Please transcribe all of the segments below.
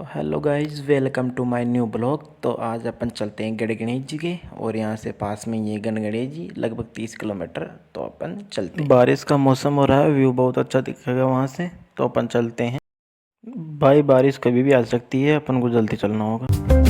तो hello guys, welcome to my new blog. तो आज अपन चलते हैं गणेश जी के, और यहाँ से पास में ये गणेश जी लगभग 30 किलोमीटर। तो अपन चलते हैं। बारिश का मौसम हो रहा है, व्यू बहुत अच्छा दिखेगा वहाँ से। तो अपन चलते हैं भाई, बारिश कभी भी आ सकती है, अपन को जल्दी चलना होगा।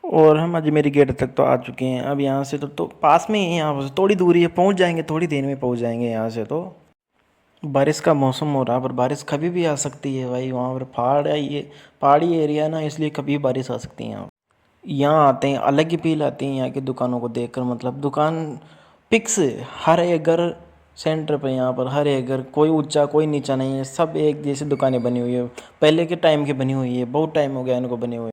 और हम अजमेरी गेट तक तो आ चुके हैं। अब यहाँ से तो पास में ही है, यहाँ से थोड़ी दूरी है, पहुँच जाएंगे, थोड़ी देर में पहुँच जाएंगे यहाँ से। तो बारिश का मौसम हो रहा है, पर बारिश कभी भी आ सकती है भाई। वहाँ पर पहाड़ है, ये पहाड़ी एरिया ना, इसलिए कभी बारिश आ सकती है। यहाँ आते हैं, अलग ही फील आती है यहाँ की दुकानों को देखकर। मतलब दुकान पिक्स, हर एक घर सेंटर पे, यहाँ पर हर एक घर, कोई ऊंचा कोई नीचा नहीं है, सब एक जैसी दुकानें बनी हुई है। पहले के टाइम की बनी हुई है, बहुत टाइम हो गया इनको बने हुए।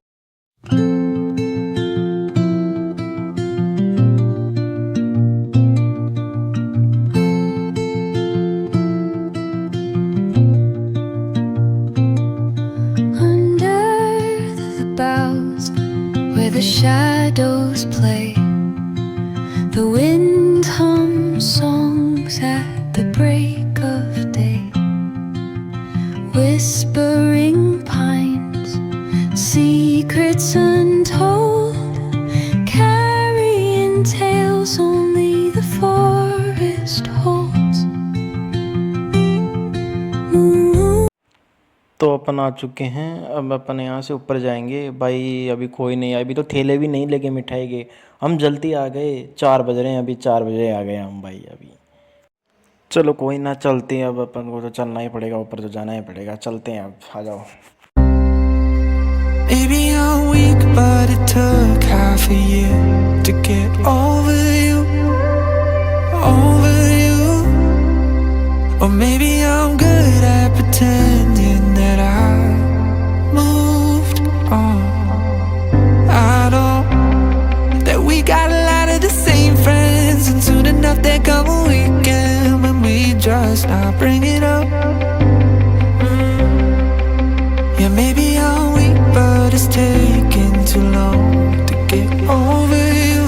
The shadows play, the wind hums songs at the break of day, whispering pines, secrets untold, carrying tales only the forest holds. तो अपन आ चुके हैं, अब अपन यहाँ से ऊपर जाएंगे भाई। अभी कोई नहीं, अभी तो ठेले भी नहीं लगे मिठाई के। हम जल्दी आ गए, 4 बज रहे हैं, अभी 4 बजे आ गए हम भाई अभी। चलो कोई ना, चलते हैं। अब अपन को तो चलना ही पड़ेगा, ऊपर तो जाना ही पड़ेगा। चलते हैं, अब आ जाओ। Maybe I'm weak, but it took half a year to get over you, over you. Or maybe I'm good at pretending that I moved on. I know that we got a lot of the same friends, and soon enough there come a weekend when we just not bring it up. Yeah, maybe I'm weak, but it's taking too long to get over you.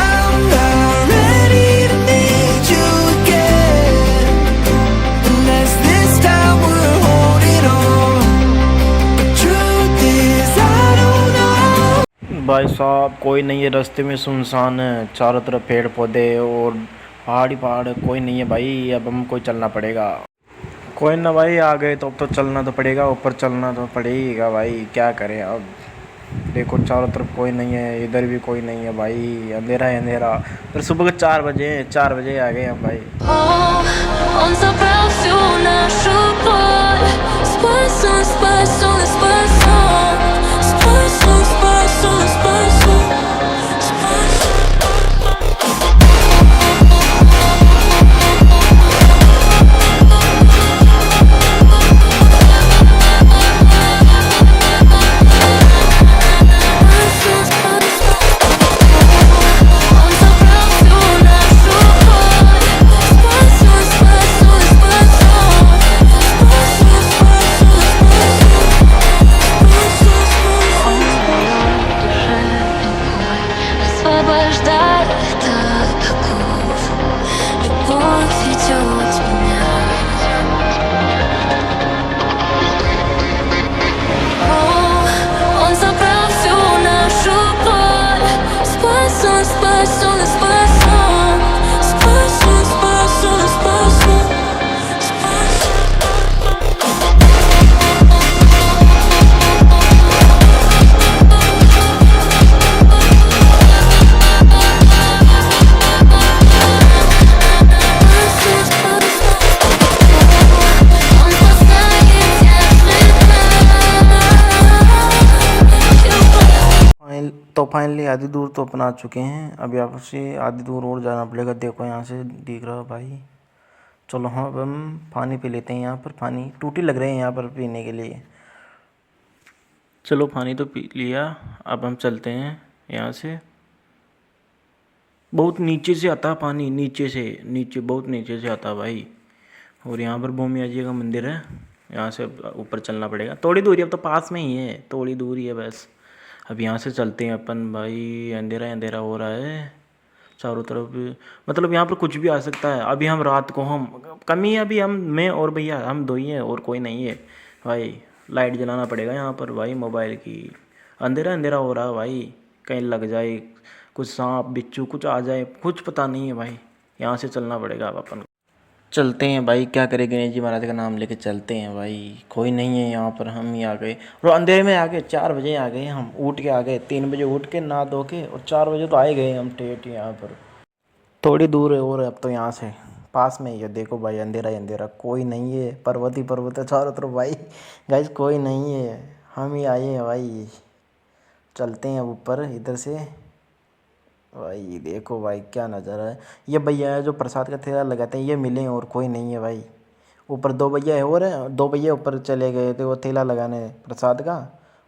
I'm not ready to meet you again, unless this time we're holding on. The truth is I don't know. भाई साहब, कोई नहीं है रास्ते में, सुनसान है, चारों तरफ पेड़ पौधे और पहाड़ ही पहाड़, कोई नहीं है भाई। अब हमको चलना पड़ेगा। कोई ना भाई, आ गए तो अब तो चलना तो पड़ेगा, ऊपर चलना तो पड़ेगा भाई, क्या करें अब। देखो चारों तरफ कोई नहीं है, इधर भी कोई नहीं है भाई, अंधेरा है अंधेरा। फिर सुबह के 4 बजे, 4 बजे आ गए हम भाई। Он забрал всю нашу боль. Спасу, спасу, спасу. Спасу, спасу, спасу. Он забрал всю нашу боль. Спасу. तो फाइनली आधी दूर तो अपना चुके हैं। अब यहाँ से आधी दूर और जाना पड़ेगा। देखो यहाँ से दिख रहा भाई। चलो हाँ, अब हम पानी पी लेते हैं। यहाँ पर पानी टूटी लग रहे हैं यहाँ पर पीने के लिए। चलो पानी तो पी लिया, अब हम चलते हैं यहाँ से। बहुत नीचे से आता है पानी, नीचे बहुत नीचे से आता है भाई। और यहाँ पर भूमिया जी का मंदिर है, यहाँ से ऊपर चलना पड़ेगा। थोड़ी दूरी, अब तो पास में ही है, थोड़ी दूरी है बस। अब यहाँ से चलते हैं अपन भाई। अंधेरा अंधेरा हो रहा है चारों तरफ, मतलब यहाँ पर कुछ भी आ सकता है। अभी हम रात को हम कम ही, अभी हम मैं और भैया हम दो ही हैं और कोई नहीं है भाई। लाइट जलाना पड़ेगा यहाँ पर भाई मोबाइल की। अंधेरा अंधेरा हो रहा है भाई, कहीं लग जाए कुछ सांप बिच्छू कुछ आ जाए, कुछ पता नहीं है भाई। यहाँ से चलना पड़ेगा अब अपन। चलते हैं भाई, क्या करें, गणेश जी महाराज का नाम लेके चलते हैं भाई। कोई नहीं है यहाँ पर, हम ही आ गए और अंधेरे में आ गए। 4 बजे आ गए हम, उठ के आ गए। 3 बजे उठ के नहा धो के और 4 बजे तो आ ही गए हम ठेठ यहाँ पर। थोड़ी दूर है और अब तो यहाँ से पास में ही है। देखो भाई अंधेरा ही अंधेरा, कोई नहीं है, पर्वत ही पर्वत है चारों तरफ भाई। गाइस कोई नहीं है, हम ही आए हैं भाई। चलते हैं अब ऊपर इधर से भाई। देखो भाई क्या नज़ारा है। ये भैया है जो प्रसाद का ठेला लगाते हैं, ये मिले हैं और कोई नहीं है भाई। ऊपर 2 भैया है और 2 भैया ऊपर चले गए थे वो ठेला लगाने प्रसाद का,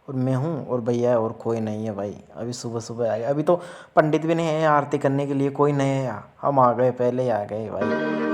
और मैं हूँ और भैया है और कोई नहीं है भाई। अभी सुबह सुबह आए, अभी तो पंडित भी नहीं है आरती करने के लिए, कोई नहीं है। हम आ गए, पहले ही आ गए भाई।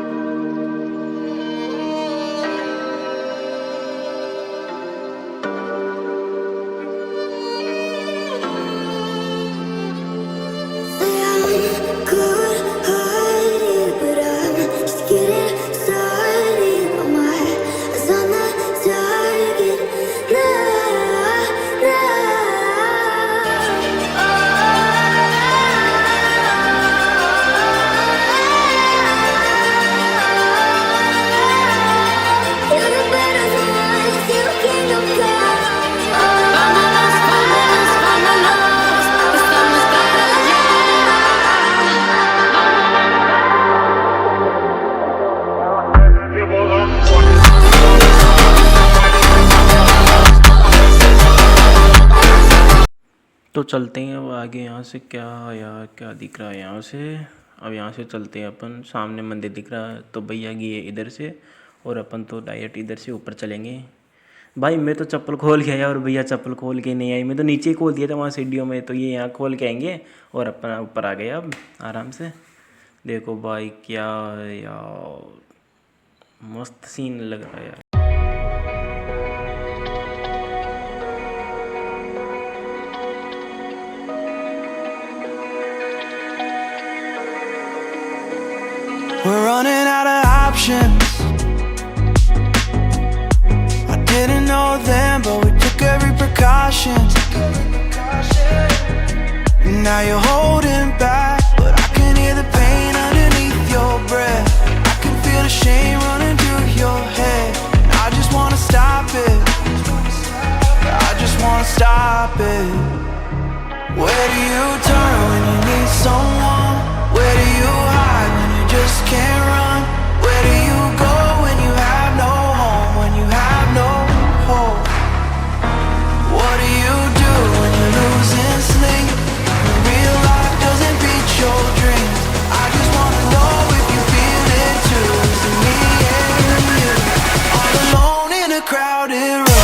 तो चलते हैं अब आगे। यहाँ से क्या यार, क्या दिख रहा है यहाँ से। अब यहाँ से चलते हैं अपन, सामने मंदिर दिख रहा है। तो भैया गए इधर से और अपन तो डायरेक्ट इधर से ऊपर चलेंगे भाई। मैं तो चप्पल खोल के आया और भैया चप्पल खोल के नहीं आई। मैं तो नीचे ही खोल दिया था वहाँ सीढ़ियों में, तो ये यहाँ खोल के आएंगे और अपन ऊपर आ गए अब आराम से। देखो भाई क्या है यार, मस्त सीन लग रहा है यार। We're running out of options. I didn't know them, but we took every precaution. Now you're holding back, but I can hear the pain underneath your breath. I can feel the shame running through your head. And I just wanna stop it. I just wanna stop it. Where do you turn when you need someone? Where do you hide when you just can't run? Where do you go when you have no home? When you have no hope? What do you do when you're losing sleep? When real life doesn't beat your dreams? I just wanna know if you feel it too. Is it me and you? All alone in a crowded room.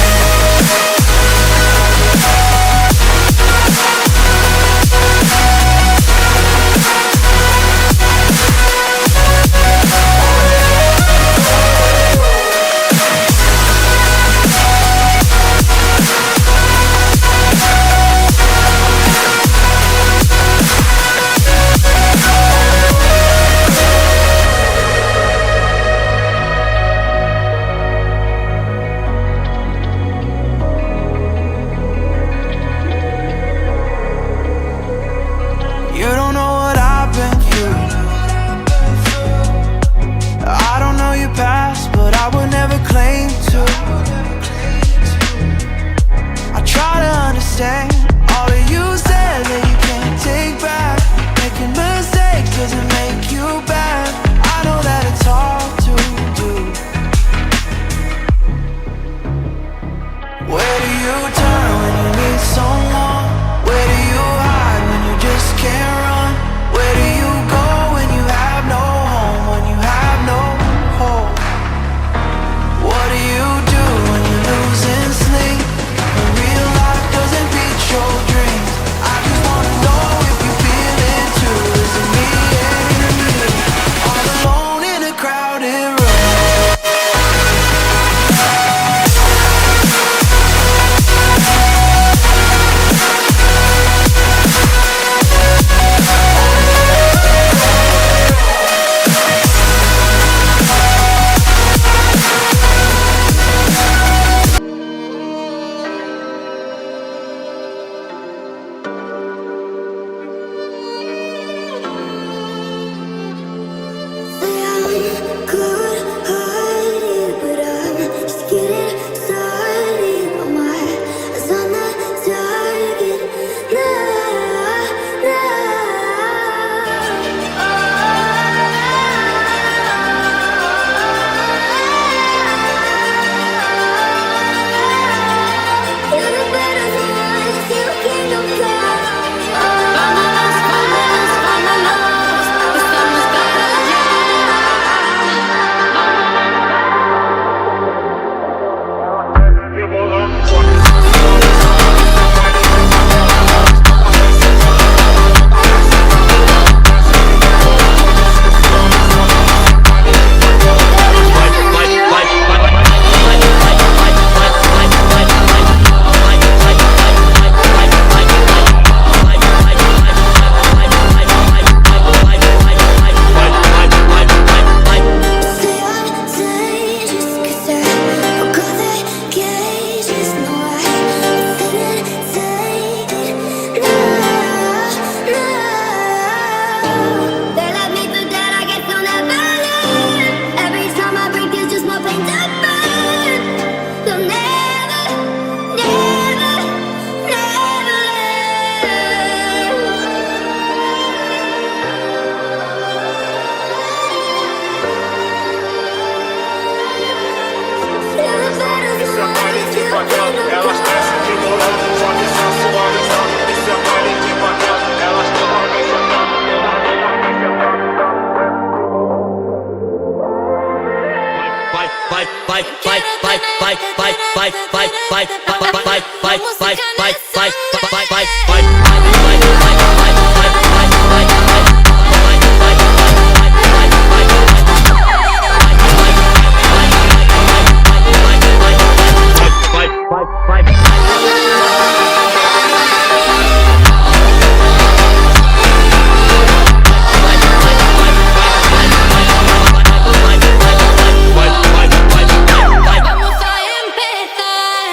Vamos a empezar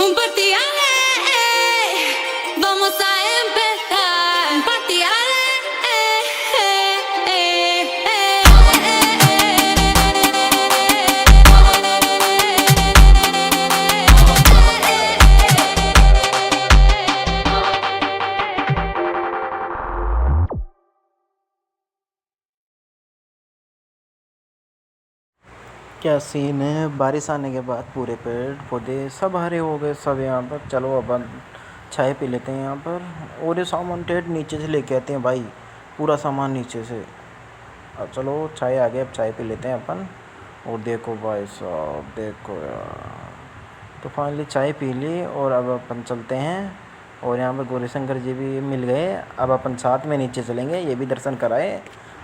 un party ale. Vamos a empezar un party ale. क्या scene है, बारिश आने के बाद पूरे पेड़ पौधे सब हरे हो गए सब यहाँ पर। चलो अब चाय पी लेते हैं यहाँ पर। और ये सामान टेट नीचे से लेके आते हैं भाई, पूरा सामान नीचे से। अब चलो चाय आ गया, अब चाय पी लेते हैं अपन। और देखो भाई साहब, देखो यार, तो फाइनली चाय पी ली और अब अपन चलते हैं। और यहाँ पर गौरीशंकर जी भी मिल गए, अब अपन साथ में नीचे चलेंगे, ये भी दर्शन कराए।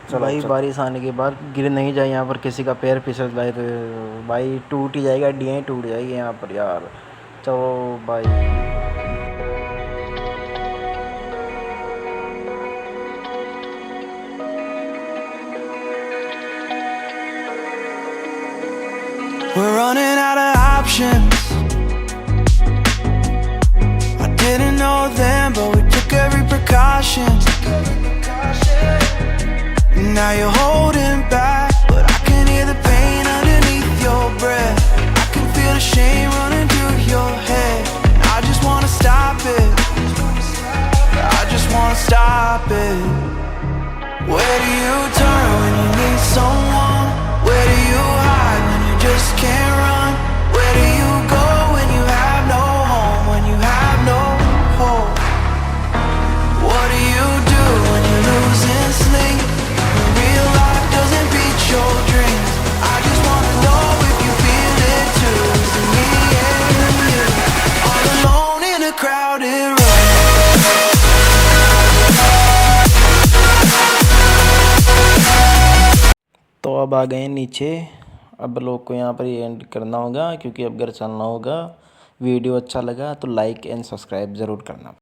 चलो भाई, बारिश आने के बाद गिर नहीं जाए यहाँ पर, किसी का पैर फिसल जाए तो भाई टूट ही जाएगा, हड्डियाँ टूट जाएगी यहाँ पर यार। चलो भाई। We're running out of options. I didn't know them, but we took every precaution. Now you're holding back, but I can hear the pain underneath your breath. I can feel the shame running through your head. I just wanna stop it. I just wanna stop it. Where do you turn when you need someone? Where do you hide when you just can't run? Where do you go when you have no home? When you have no hope? What do you do when you're losing sleep? When real life doesn't beat your dreams? I just wanna know if you feel it too. Is it me and you? All alone in a crowded room. तो अब आ गए नीचे। अब लोग को यहाँ पर ये एंड करना होगा क्योंकि अब घर चलना होगा। वीडियो अच्छा लगा तो लाइक एंड सब्सक्राइब ज़रूर करना।